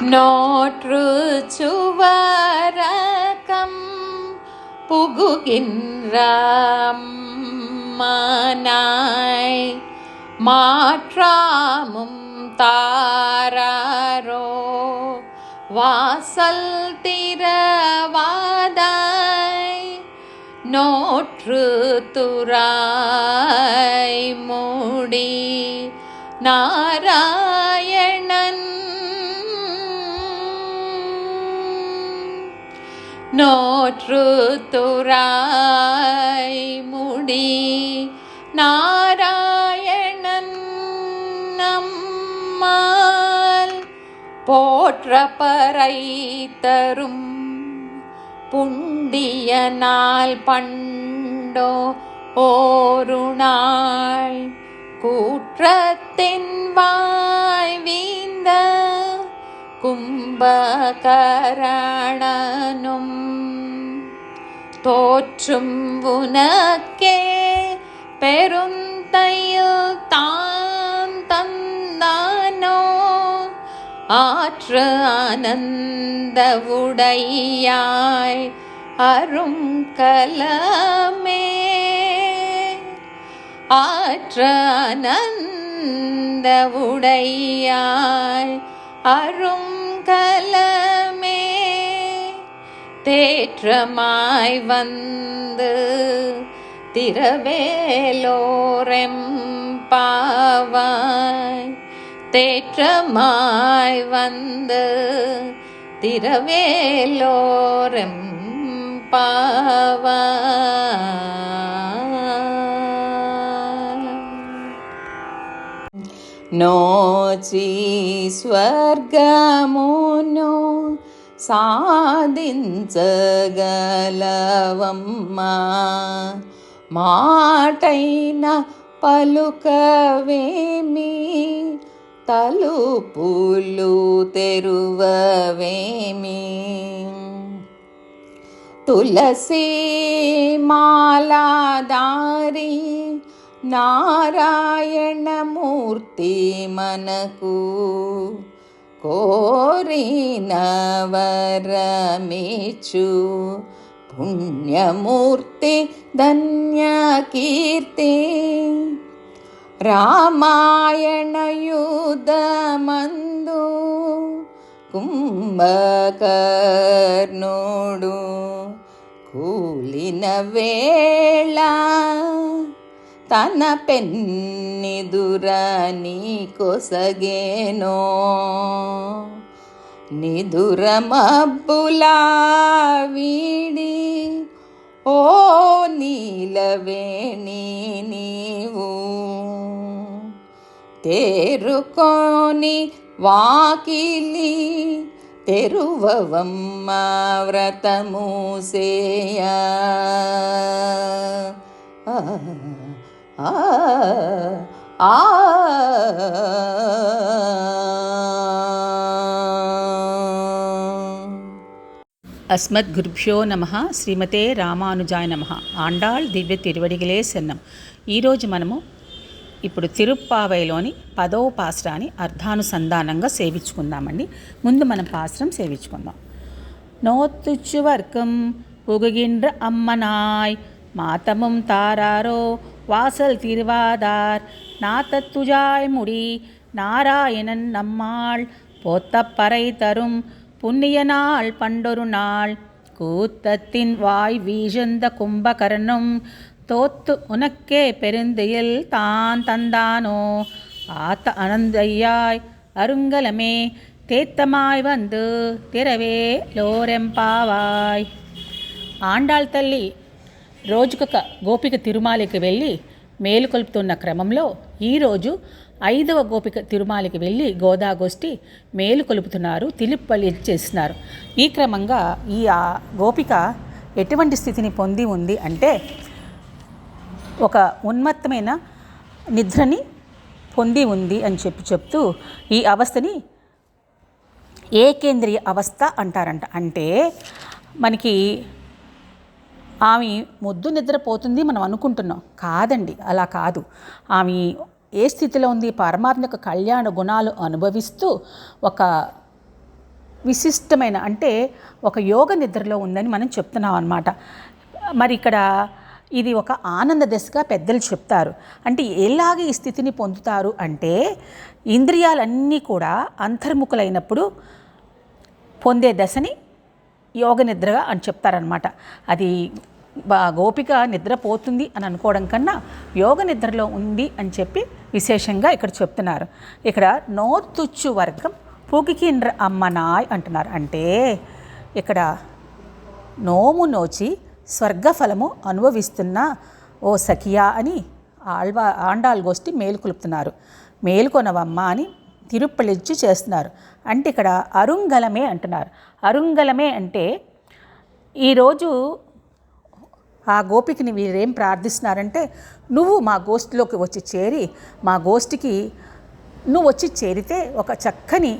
நோற்றுச்சுவரகம் புகுகின்றாய் மாற்றாமும் தாராரோ வாசல் திறவாதாய் நோற்று துராய் மூடி நாராயணன் நோற்று துராய் முடி நாராயணன் நம்மால் போற்ற பறை தரும் புண்டிய நாள் பண்டோ ஒரு நாள் கூற்றத்தின் வாய் வீந்த கும்பகரணனும் தோற்றும் உனக்கே பெருந்தையில் தான் தந்தானோ ஆற்று ஆனந்த உடையாய் அரும் கலமே ஆற்று ஆனந்த உடையாய் அரும் கலமே தேற்றமாய் வந்து திரவேலோரெம்பாவாய் தேற்றமாய் வந்து திரவேலோரெம்பாவாய் నోచి స్వర్గమును సాధించగలవమ్మా మాటైన పలుకవేమి తలుపులు తెరువవేమి తులసి మాలాదారి నారాయణమూర్తి మనకు కోరిన వరమిచ్చు పుణ్యమూర్తి ధన్యకీర్తి రామాయణ యుద్ధమందు కుంభకర్ణుడు కూలిన వేళ తన పెన్నిదుర నీ కొసగేనో నిదుర మబ్బులా వీడి ఓ నీలవేణి నీవు తేరుకొని వాకిలి తెరువవమ్మ వ్రతము సేయ అస్మద్ గురుభ్యో నమః. శ్రీమతే రామానుజాయ నమః. ఆండాళ్ దివ్య తిరువడిగలే శరణం. ఈరోజు మనము ఇప్పుడు తిరుప్పావైలోని 10వ పాసురాన్ని అర్థానుసంధానంగా సేవించుకుందామండి. ముందు మనం పాసురం సేవించుకుందాం. నోత్తుచ్చు వర్గం పుగుగిండ్ర అమ్మనాయ్ மாத்தமும் தாராரோ வாசல் திருவாதார் நாத்தத்துஜாய் முடி நாராயணன் நம்மாள் போத்தப்பறை தரும் புண்ணிய நாள் பண்டொரு நாள் கூத்தத்தின் வாய் வீழ்ந்த கும்பகர்ணனும் தோத்து உனக்கே பெருந்தையில் தான் தந்தானோ ஆத்த அனந்தையாய் அருங்கலமே தேத்தமாய் வந்து திரவே లోరెంపావాయ్. ఆండాళ్ తల్లి రోజుకొక గోపిక తిరుమాలికి వెళ్ళి మేలుకొల్పుతున్న క్రమంలో ఈరోజు 5వ గోపిక తిరుమాలికి వెళ్ళి గోదాగోష్ఠి మేలుకొలుపుతున్నారు, తిలిప్పలి చేస్తున్నారు. ఈ క్రమంగా ఈ గోపిక ఎటువంటి స్థితిని పొంది ఉంది అంటే ఒక ఉన్మత్తమైన నిద్రని పొంది ఉంది అని చెప్తూ ఈ అవస్థని ఏకేంద్రియ అవస్థ అంటారంట. అంటే మనకి ఆమె మొద్దు నిద్రపోతుంది మనం అనుకుంటున్నాం, కాదండి, అలా కాదు. ఆమె ఏ స్థితిలో ఉంది? పరమాత్మ యొక్క కళ్యాణ గుణాలు అనుభవిస్తూ ఒక విశిష్టమైన అంటే ఒక యోగ నిద్రలో ఉందని మనం చెప్తున్నాం అన్నమాట. మరి ఇక్కడ ఇది ఒక ఆనంద దశగా పెద్దలు చెప్తారు. అంటే ఎలాగ ఈ స్థితిని పొందుతారు అంటే ఇంద్రియాలన్నీ కూడా అంతర్ముఖులైనప్పుడు పొందే దశని యోగ నిద్రగా అని చెప్తారనమాట. అది గోపిక నిద్రపోతుంది అని అనుకోవడం కన్నా యోగ నిద్రలో ఉంది అని చెప్పి విశేషంగా ఇక్కడ చెప్తున్నారు. ఇక్కడ నోతుచ్చు వర్గం పూకికిండ్ర అమ్మనాయ్ అంటున్నారు. అంటే ఇక్కడ నోము నోచి స్వర్గఫలము అనుభవిస్తున్న ఓ సఖియా అని ఆండాల్ గోష్ఠి మేలుకొలుపుతున్నారు. మేలుకొనవమ్మ అని తిరుప్పలిచ్చి చేస్తున్నారు. అంటే ఇక్కడ అరుంగలమే అంటున్నారు. అరుంగలమే అంటే ఈరోజు ఆ గోపికని వీరేం ప్రార్థిస్తున్నారంటే, నువ్వు మా గోష్ఠిలోకి వచ్చి చేరి మా గోష్ఠికి నువ్వు వచ్చి చేరితే ఒక చక్కని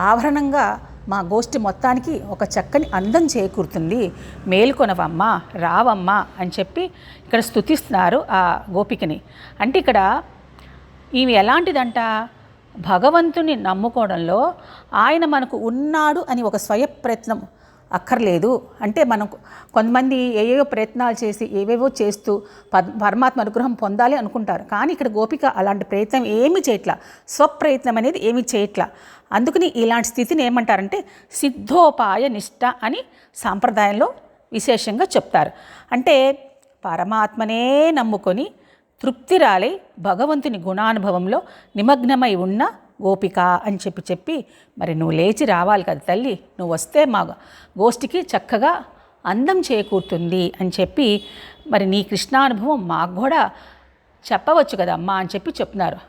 ఆభరణంగా మా గోష్ఠి మొత్తానికి ఒక చక్కని అందం చేకూరుతుంది, మేలుకొనవమ్మ రావమ్మ అని చెప్పి ఇక్కడ స్తుతిస్తున్నారు ఆ గోపికని. అంటే ఇక్కడ ఇవి ఎలాంటిదంట, భగవంతుని నమ్ముకోవడంలో ఆయన మనకు ఉన్నాడు అని ఒక స్వయప్రయత్నం అక్కర్లేదు. అంటే మనం కొంతమంది ఏవేవో ప్రయత్నాలు చేసి ఏవేవో చేస్తూ పరమాత్మ అనుగ్రహం పొందాలి అనుకుంటారు. కానీ ఇక్కడ గోపిక అలాంటి ప్రయత్నం ఏమీ చేయట్లా, స్వప్రయత్నం అనేది ఏమీ చేయట్లా. అందుకని ఇలాంటి స్థితిని ఏమంటారంటే సిద్ధోపాయ నిష్ట అని సాంప్రదాయంలో విశేషంగా చెప్తారు. అంటే పరమాత్మనే నమ్ముకొని తృప్తిరాలై భగవంతుని గుణానుభవంలో నిమగ్నమై ఉన్న గోపిక అని చెప్పి మరి నువ్వు లేచి రావాలి కదా తల్లి, నువ్వు వస్తే మా గోష్ఠికి చక్కగా అందం చేకూరుతుంది అని చెప్పి మరి నీ కృష్ణానుభవం మాకు కూడా చెప్పవచ్చు కదా అమ్మా అని చెప్పి చెప్తున్నారు.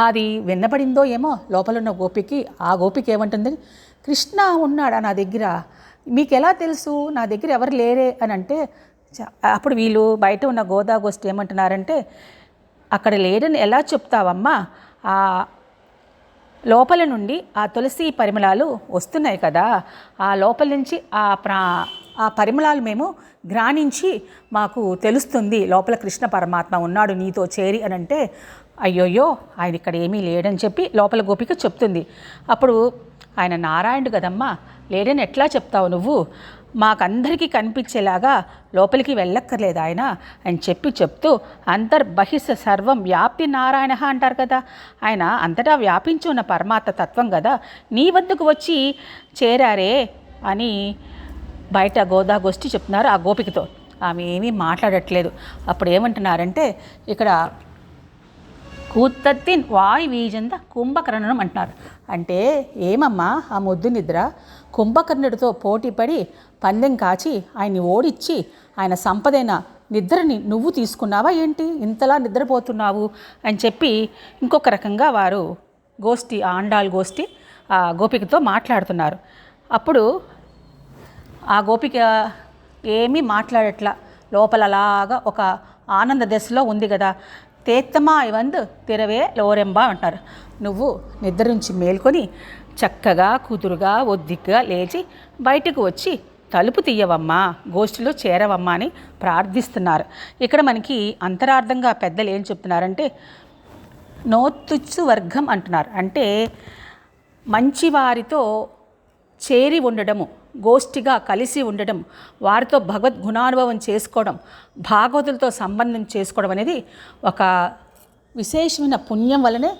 అది విన్నపడిందో ఏమో లోపల ఉన్న గోపికి. ఆ గోపిక ఏమంటుందని, కృష్ణ ఉన్నాడా నా దగ్గర, మీకు ఎలా తెలుసు నా దగ్గర ఎవరు లేరే అని అంటే, అప్పుడు వీళ్ళు బయట ఉన్న గోదా గోష్ఠి ఏమంటున్నారంటే, అక్కడ లేడని ఎలా చెప్తావమ్మా, ఆ లోపల నుండి ఆ తులసి పరిమళాలు వస్తున్నాయి కదా, ఆ లోపల నుంచి ఆ పరిమళాలు మేము గ్రాణించి మాకు తెలుస్తుంది లోపల కృష్ణ పరమాత్మ ఉన్నాడు నీతో చేరి అని అంటే, అయ్యోయ్యో ఆయన ఇక్కడ ఏమీ లేడని చెప్పి లోపల గోపిక చెప్తుంది. అప్పుడు ఆయన నారాయణుడు కదమ్మా, లేడని ఎట్లా చెప్తావు నువ్వు, మాకందరికీ కనిపించేలాగా లోపలికి వెళ్ళక్కర్లేదు ఆయన అని చెప్తూ అంతర్బహిష సర్వం వ్యాప్తి నారాయణ అంటారు కదా, ఆయన అంతటా వ్యాపించి ఉన్న పరమాత్మ తత్వం కదా, నీ వద్దకు వచ్చి చేరారే అని బయట గోదా గోష్ఠి చెప్తున్నారు ఆ గోపికతో. ఆమె ఏమీ మాట్లాడట్లేదు. అప్పుడు ఏమంటున్నారంటే ఇక్కడ కూత్తత్తిన్ వాయు వీజంద కుంభకర్ణనం అంటున్నారు. అంటే ఏమమ్మా ఆ ముద్దు నిద్ర, కుంభకర్ణుడితో పోటీపడి పందెం కాచి ఆయన్ని ఓడిచ్చి ఆయన సంపదైన నిద్రని నువ్వు తీసుకున్నావా ఏంటి, ఇంతలా నిద్రపోతున్నావు అని చెప్పి ఇంకొక రకంగా వారు గోష్ఠి ఆండాల్ గోష్ఠి ఆ గోపికతో మాట్లాడుతున్నారు. అప్పుడు ఆ గోపిక ఏమీ మాట్లాడట్లా, లోపలలాగా ఒక ఆనంద దశలో ఉంది కదా. తేత్తమాయ్ వందు తిరవే లోరెంబా అంటారు. నువ్వు నిద్ర నుంచి మేల్కొని చక్కగా కుదురుగా ఒద్దిగ్గా లేచి బయటకు వచ్చి తలుపు తీయవమ్మా, గోష్ఠిలో చేరవమ్మా అని ప్రార్థిస్తున్నారు. ఇక్కడ మనకి అంతరార్థంగా పెద్దలు ఏం చెప్తున్నారంటే నోతుచ్చు వర్గం అంటున్నారు. అంటే మంచివారితో చేరి ఉండడము, గోష్ఠిగా కలిసి ఉండడం, వారితో భగవద్ గుణానుభవం చేసుకోవడం, భాగవతులతో సంబంధం చేసుకోవడం అనేది ఒక విశేషమైన పుణ్యం వలనే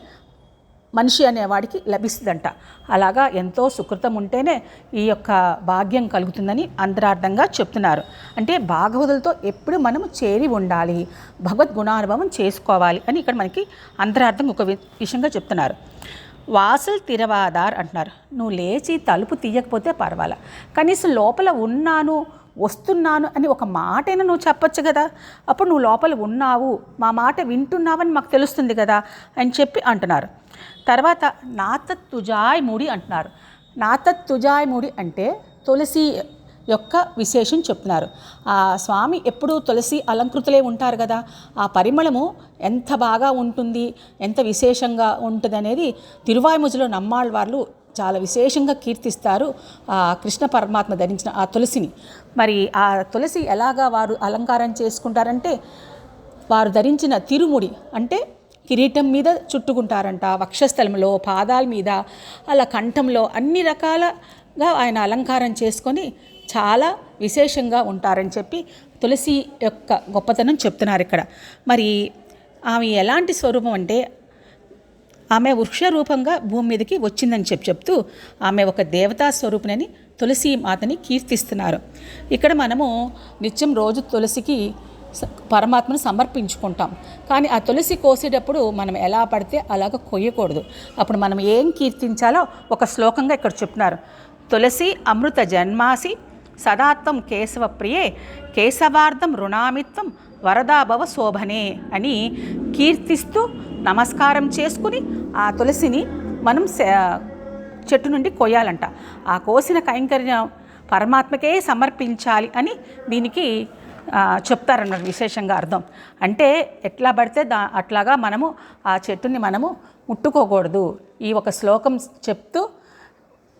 మనిషి అనేవాడికి లభిస్తుందంట. అలాగా ఎంతో సుకృతం ఉంటేనే ఈ యొక్క భాగ్యం కలుగుతుందని అంతరార్థంగా చెప్తున్నారు. అంటే భాగవతులతో ఎప్పుడు మనం చేరి ఉండాలి, భగవద్ గుణానుభవం చేసుకోవాలి అని ఇక్కడ మనకి అంతరార్థం ఒక విషయంగా చెప్తున్నారు. వాసల్ తిరవాదార్ అంటున్నారు. నువ్వు లేచి తలుపు తీయకపోతే పర్వాలా, కనీసం లోపల ఉన్నాను వస్తున్నాను అని ఒక మాటైనా నువ్వు చెప్పచ్చు కదా, అప్పుడు నువ్వు లోపల ఉన్నావు మా మాట వింటున్నావని మాకు తెలుస్తుంది కదా అని చెప్పి అంటున్నారు. తర్వాత నాతత్తుజాయ్ ముడి అంటున్నారు. నాతత్తుజాయ్ ముడి అంటే తులసి యొక్క విశేషం చెప్తున్నారు. ఆ స్వామి ఎప్పుడూ తులసి అలంకృతులే ఉంటారు కదా, ఆ పరిమళము ఎంత బాగా ఉంటుంది, ఎంత విశేషంగా ఉంటుంది అనేది తిరువాయిముజలో నమ్మాళ్ళ వాళ్ళు చాలా విశేషంగా కీర్తిస్తారు ఆ కృష్ణ పరమాత్మ ధరించిన ఆ తులసిని. మరి ఆ తులసి ఎలాగా వారు అలంకారం చేసుకుంటారంటే, వారు ధరించిన తిరుముడి అంటే కిరీటం మీద చుట్టుకుంటారంట, వక్షస్థలంలో, పాదాల మీద, అలా కంఠంలో అన్ని రకాల తులసిగా ఆయన అలంకారం చేసుకొని చాలా విశేషంగా ఉంటారని చెప్పి తులసి యొక్క గొప్పతనం చెప్తున్నారు ఇక్కడ. మరి ఆమె ఎలాంటి స్వరూపం అంటే ఆమె వృక్ష రూపంగా భూమి మీదకి వచ్చిందని చెప్తూ ఆమె ఒక దేవతా స్వరూపిణని తులసి మాతని కీర్తిస్తున్నారు. ఇక్కడ మనము నిత్యం రోజు తులసికి పరమాత్మను సమర్పించుకుంటాం. కానీ ఆ తులసి కోసేటప్పుడు మనం ఎలా పడితే అలాగ కొయ్యకూడదు. అప్పుడు మనం ఏం కీర్తించాలో ఒక శ్లోకంగా ఇక్కడ చెప్తున్నారు. తులసి అమృత జన్మాసి సదాత్వం కేశవ ప్రియే కేశవార్థం రుణామిత్వం వరదాభవ శోభనే అని కీర్తిస్తూ నమస్కారం చేసుకుని ఆ తులసిని మనం చెట్టు నుండి కొయ్యాలంట. ఆ కోసిన కైంకర్యం పరమాత్మకే సమర్పించాలి అని దీనికి చెప్తారన్నమాట విశేషంగా అర్థం. అంటే ఎట్లా పడితే అట్లాగా మనము ఆ చెట్టుని మనము ముట్టుకోకూడదు. ఈ ఒక శ్లోకం చెప్తూ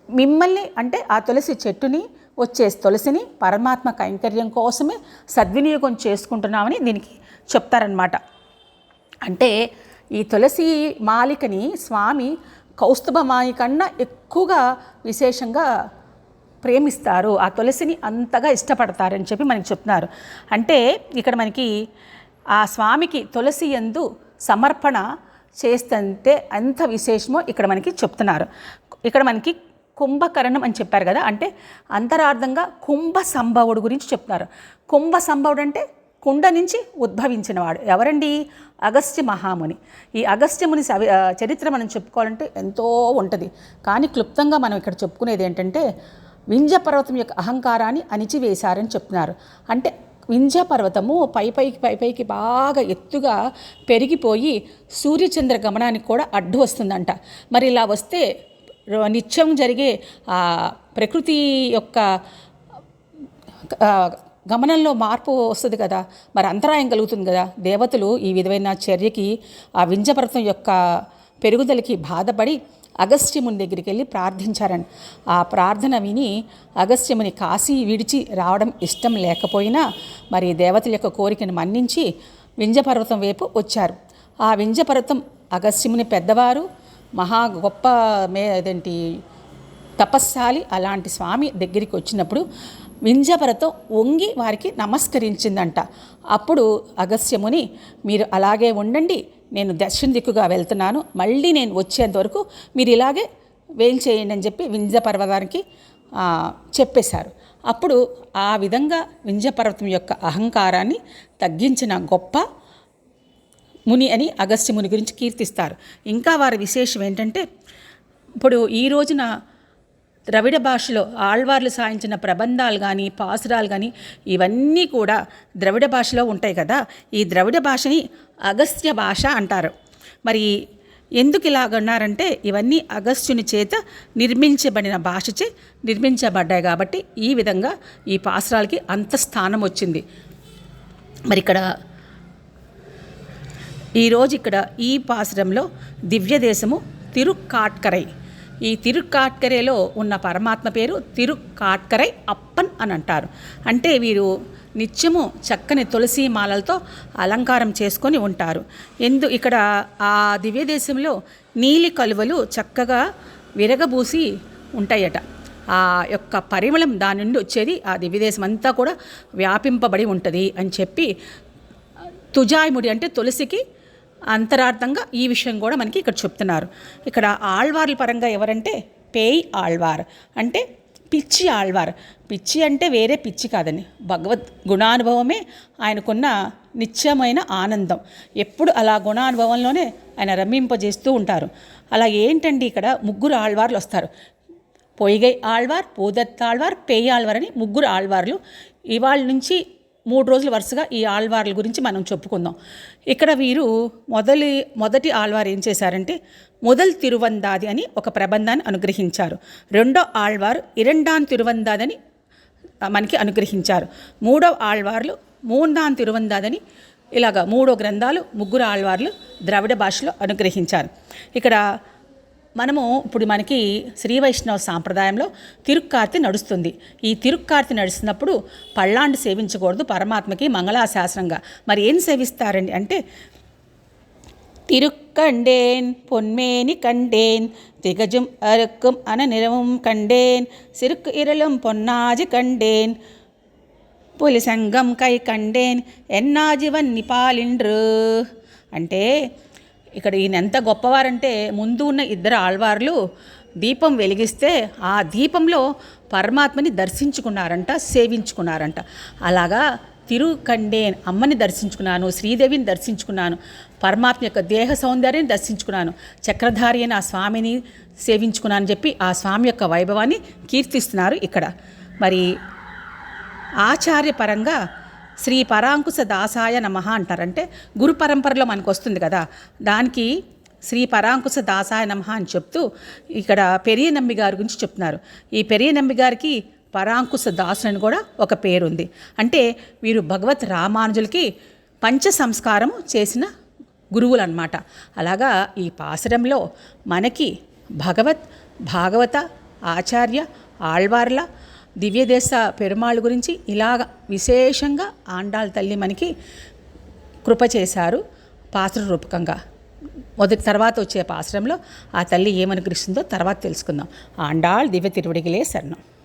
మిమ్మల్ని అంటే ఆ తులసి చెట్టుని వచ్చే తులసిని పరమాత్మ కైంకర్యం కోసమే సద్వినియోగం చేసుకుంటున్నామని దీనికి చెప్తారనమాట. అంటే ఈ తులసి మాలికని స్వామి కౌస్తుభమాయి కన్నా ఎక్కువగా విశేషంగా ప్రేమిస్తారు. ఆ తులసిని అంతగా ఇష్టపడతారని చెప్పి మనకి చెప్తున్నారు. అంటే ఇక్కడ మనకి ఆ స్వామికి తులసి యందు సమర్పణ చేస్తుంటే ఎంత విశేషమో ఇక్కడ మనకి చెప్తున్నారు. ఇక్కడ మనకి కుంభకరణం అని చెప్పారు కదా, అంటే అంతరార్థంగా కుంభ సంభవుడు గురించి చెప్తున్నారు. కుంభ సంభవుడు అంటే కుండ నుంచి ఉద్భవించినవాడు. ఎవరండి? అగస్త్య మహాముని. ఈ అగస్త్యముని చరిత్ర మనం చెప్పుకోవాలంటే ఎంతో ఉంటుంది. కానీ క్లుప్తంగా మనం ఇక్కడ చెప్పుకునేది ఏంటంటే వింధ్య పర్వతం యొక్క అహంకారాన్ని అణిచివేశారని చెప్తున్నారు. అంటే వింధ్య పర్వతము పైపైకి బాగా ఎత్తుగా పెరిగిపోయి సూర్యచంద్ర గమనానికి కూడా అడ్డు వస్తుందంట. మరి ఇలా వస్తే నిత్యం జరిగే ప్రకృతి యొక్క గమనంలో మార్పు వస్తుంది కదా, మరి అంతరాయం కలుగుతుంది కదా. దేవతలు ఈ విధమైన చర్యకి ఆ వింధ్యపర్వతం యొక్క పెరుగుదలకి బాధపడి అగస్త్యముని దగ్గరికి వెళ్ళి ప్రార్థించారని. ఆ ప్రార్థన విని అగస్త్యముని కాశీ విడిచి రావడం ఇష్టం లేకపోయినా మరి దేవతల యొక్క కోరికను మన్నించి వింధ్యపర్వతం వైపు వచ్చారు. ఆ వింధ్యపర్వతం అగస్త్యముని పెద్దవారు, మహా గొప్ప తపస్శాలి. అలాంటి స్వామి దగ్గరికి వచ్చినప్పుడు వింధ్యపర్వతం వంగి వారికి నమస్కరించిందంట. అప్పుడు అగస్త్యముని, మీరు అలాగే ఉండండి, నేను దక్షిణ దిక్కుగా వెళ్తున్నాను, మళ్ళీ నేను వచ్చేంత వరకు మీరు ఇలాగే వేల్చేయండి అని చెప్పి వింధ్యపర్వతానికి చెప్పేశారు. అప్పుడు ఆ విధంగా వింధ్యపర్వతం యొక్క అహంకారాన్ని తగ్గించిన గొప్ప ముని అని అగస్త్యముని గురించి కీర్తిస్తారు. ఇంకా వారి విశేషం ఏంటంటే, ఇప్పుడు ఈ రోజున ద్రవిడ భాషలో ఆళ్వార్లు సాయించిన ప్రబంధాలు కానీ పాసురాలు కానీ ఇవన్నీ కూడా ద్రవిడ భాషలో ఉంటాయి కదా. ఈ ద్రవిడ భాషని అగస్త్య భాష అంటారు. మరి ఎందుకు ఇలాగన్నారంటే ఇవన్నీ అగస్త్యుని చేత నిర్మించబడిన భాషచే నిర్మించబడ్డాయి కాబట్టి ఈ విధంగా ఈ పాసురాలకి అంత స్థానం వచ్చింది. మరి ఇక్కడ ఈరోజు ఇక్కడ ఈ పాసురంలో దివ్యదేశము తిరుక్కాట్కరై. ఈ తిరుక్కాట్కరైలో ఉన్న పరమాత్మ పేరు తిరుక్కాట్కరై అప్పన్ అని అంటారు. అంటే వీరు నిత్యము చక్కని తులసి మాలలతో అలంకారం చేసుకొని ఉంటారు. ఇక్కడ ఆ దివ్యదేశంలో నీలి కలువలు చక్కగా విరగబూసి ఉంటాయట. ఆ యొక్క పరిమళం దాని నుండి వచ్చేది ఆ దివ్యదేశం అంతా కూడా వ్యాపింపబడి ఉంటుంది అని చెప్పి తుజాయిముడి అంటే తులసికి అంతరార్థంగా ఈ విషయం కూడా మనకి ఇక్కడ చెప్తున్నారు. ఇక్కడ ఆళ్వార్ల పరంగా ఎవరంటే పేయ్ ఆళ్వార్ అంటే పిచ్చి ఆళ్వార్. పిచ్చి అంటే వేరే పిచ్చి కాదని, భగవద్ గుణానుభవమే ఆయనకున్న నిత్యమైన ఆనందం. ఎప్పుడు అలా గుణానుభవంలోనే ఆయన రమ్మింపజేస్తూ ఉంటారు. అలా ఏంటండి ఇక్కడ ముగ్గురు ఆళ్వార్లు వస్తారు. పొయ్గై ఆళ్వార్, పూదత్తాళ్వార్, పేయ్ ఆళ్వార్ అని ముగ్గురు ఆళ్వార్లు. ఇవాళ నుంచి 3 రోజులు వరుసగా ఈ ఆళ్వార్ల గురించి మనం చెప్పుకుందాం. ఇక్కడ వీరు మొదటి ఆళ్వార్ ఏం చేశారంటే మొదల్ తిరువందాది అని ఒక ప్రబంధాన్ని అనుగ్రహించారు. రెండో ఆళ్వారు ఇరండాన్ తిరువందాదని మనకి అనుగ్రహించారు. మూడవ ఆళ్వార్లు మూండాన్ తిరువందాదని ఇలాగా 3 గ్రంథాలు ముగ్గురు ఆళ్వార్లు ద్రవిడ భాషలో అనుగ్రహించారు. ఇక్కడ మనము ఇప్పుడు మనకి శ్రీ వైష్ణవ సాంప్రదాయంలో తిరుక్కార్తి నడుస్తుంది. ఈ తిరుక్కార్తి నడుస్తున్నప్పుడు పళ్ళాండు సేవించకూడదు, పరమాత్మకి మంగళాశాసనంగా. మరి ఏం సేవిస్తారండి అంటే கண்டேன் பொன்மேனி கண்டேன் திகஜும் அறுக்கும் அனநிறமும் கண்டேன் சிறுக்கு இரளும் பொன்னாஜி கண்டேன் పులి సంగం కై కండేన్ ఎన్నాజివన్ని పాలిండ్రు. అంటే ఇక్కడ ఈయన ఎంత గొప్పవారంటే ముందు ఉన్న ఇద్దరు ఆళ్వార్లు దీపం వెలిగిస్తే ఆ దీపంలో పరమాత్మని దర్శించుకున్నారంట, సేవించుకున్నారంట. అలాగా తిరుకండేన్ అమ్మని దర్శించుకున్నాను, శ్రీదేవిని దర్శించుకున్నాను, పరమాత్మ యొక్క దేహ సౌందర్యాన్ని దర్శించుకున్నాను, చక్రధారి అయిన ఆ స్వామిని సేవించుకున్నాను అని చెప్పి ఆ స్వామి యొక్క వైభవాన్ని కీర్తిస్తున్నారు ఇక్కడ. మరి ఆచార్యపరంగా శ్రీ పరాంకుశ దాసాయ నమః అంటారంటే గురు పరంపరలో మనకు వస్తుంది కదా, దానికి శ్రీ పరాంకుశ దాసాయ నమః అని చెప్తూ ఇక్కడ పెరియ నమ్మి గారి గురించి చెప్తున్నారు. ఈ పెరియ నమ్మి గారికి పరాంకుశ దాసుని అని కూడా ఒక పేరుంది. అంటే వీరు భగవత్ రామానుజులకి పంచ సంస్కారం చేసిన గురువులు అన్నమాట. అలాగా ఈ పాసరంలో మనకి భాగవత ఆచార్య ఆళ్వార్ల దివ్యదేశ పెరుమాళ్ గురించి ఇలాగ విశేషంగా ఆండాళ్ తల్లి మనకి కృప చేశారు పాసుర రూపకంగా. తర్వాత వచ్చే పాసురంలో ఆ తల్లి ఏమనుగ్రహిస్తుందో తర్వాత తెలుసుకుందాం. ఆండాళ్ దివ్య తిరువడిగలే శరణం.